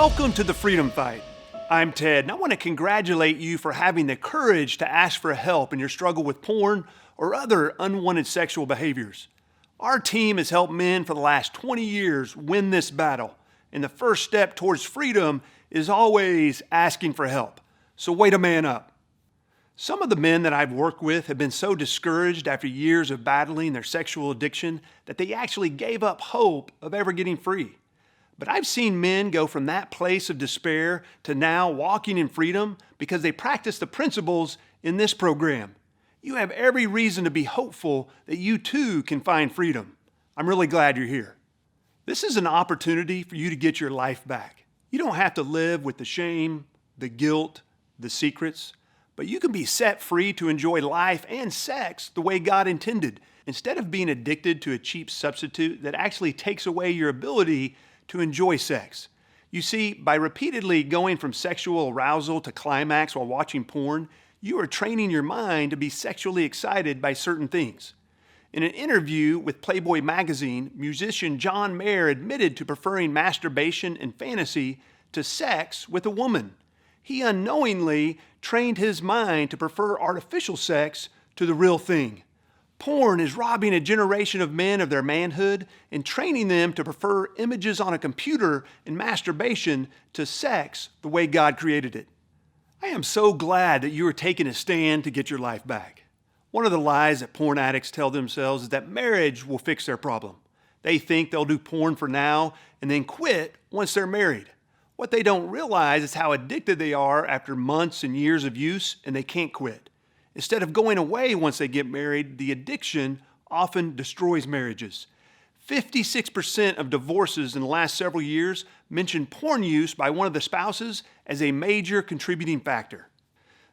Welcome to the Freedom Fight. I'm Ted, and I want to congratulate you for having the courage to ask for help in your struggle with porn or other unwanted sexual behaviors. Our team has helped men for the last 20 years win this battle, and the first step towards freedom is always asking for help. So wait a man up. Some of the men that I've worked with have been so discouraged after years of battling their sexual addiction that they actually gave up hope of ever getting free. But I've seen men go from that place of despair to now walking in freedom because they practice the principles in this program. You have every reason to be hopeful that you too can find freedom. I'm really glad you're here. This is an opportunity for you to get your life back. You don't have to live with the shame, the guilt, the secrets, but you can be set free to enjoy life and sex the way God intended, instead of being addicted to a cheap substitute that actually takes away your ability to enjoy sex. You see, by repeatedly going from sexual arousal to climax while watching porn, you are training your mind to be sexually excited by certain things. In an interview with Playboy magazine, musician John Mayer admitted to preferring masturbation and fantasy to sex with a woman. He unknowingly trained his mind to prefer artificial sex to the real thing. Porn is robbing a generation of men of their manhood and training them to prefer images on a computer and masturbation to sex the way God created it. I am so glad that you are taking a stand to get your life back. One of the lies that porn addicts tell themselves is that marriage will fix their problem. They think they'll do porn for now and then quit once they're married. What they don't realize is how addicted they are after months and years of use, and they can't quit. Instead of going away once they get married, the addiction often destroys marriages. 56% of divorces in the last several years mention porn use by one of the spouses as a major contributing factor.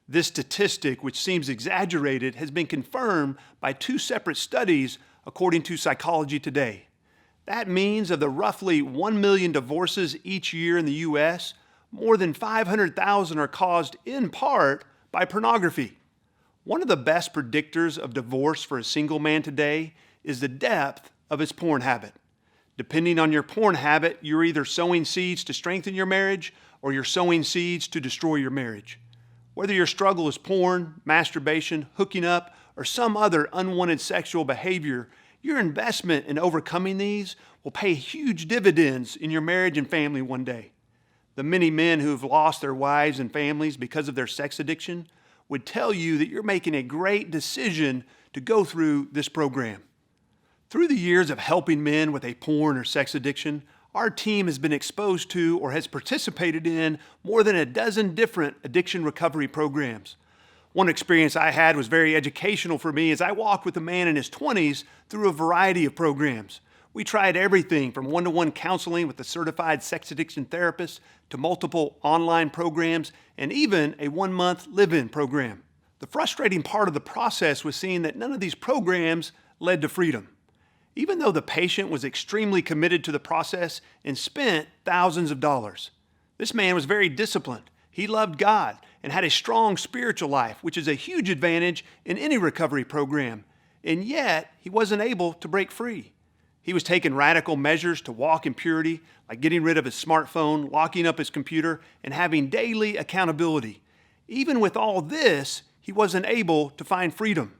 This statistic, which seems exaggerated, has been confirmed by two separate studies according to Psychology Today. That means of the roughly 1 million divorces each year in the U.S., more than 500,000 are caused in part by pornography. One of the best predictors of divorce for a single man today is the depth of his porn habit. Depending on your porn habit, you're either sowing seeds to strengthen your marriage or you're sowing seeds to destroy your marriage. Whether your struggle is porn, masturbation, hooking up, or some other unwanted sexual behavior, your investment in overcoming these will pay huge dividends in your marriage and family one day. The many men who have lost their wives and families because of their sex addiction would tell you that you're making a great decision to go through this program. Through the years of helping men with a porn or sex addiction, our team has been exposed to or has participated in more than a dozen different addiction recovery programs. One experience I had was very educational for me as I walked with a man in his 20s through a variety of programs. We tried everything from one-to-one counseling with a certified sex addiction therapist to multiple online programs and even a 1-month live-in program. The frustrating part of the process was seeing that none of these programs led to freedom. Even though the patient was extremely committed to the process and spent thousands of dollars. This man was very disciplined. He loved God and had a strong spiritual life, which is a huge advantage in any recovery program. And yet, he wasn't able to break free. He was taking radical measures to walk in purity, like getting rid of his smartphone, locking up his computer, and having daily accountability. Even with all this, he wasn't able to find freedom.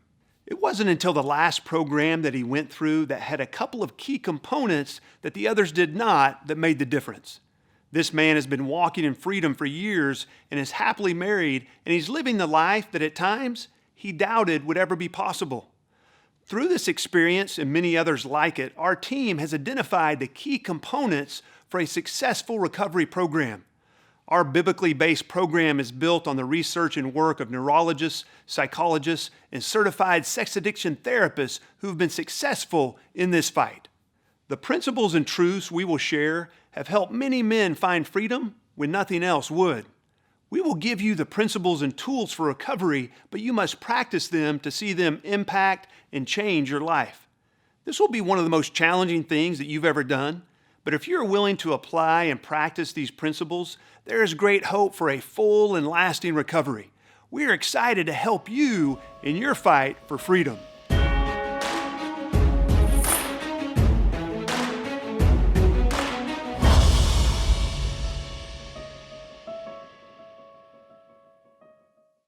It wasn't until the last program that he went through that had a couple of key components that the others did not that made the difference. This man has been walking in freedom for years and is happily married, and he's living the life that at times he doubted would ever be possible. Through this experience and many others like it, our team has identified the key components for a successful recovery program. Our biblically based program is built on the research and work of neurologists, psychologists, and certified sex addiction therapists who have been successful in this fight. The principles and truths we will share have helped many men find freedom when nothing else would. We will give you the principles and tools for recovery, but you must practice them to see them impact and change your life. This will be one of the most challenging things that you've ever done, but if you're willing to apply and practice these principles, there is great hope for a full and lasting recovery. We are excited to help you in your fight for freedom.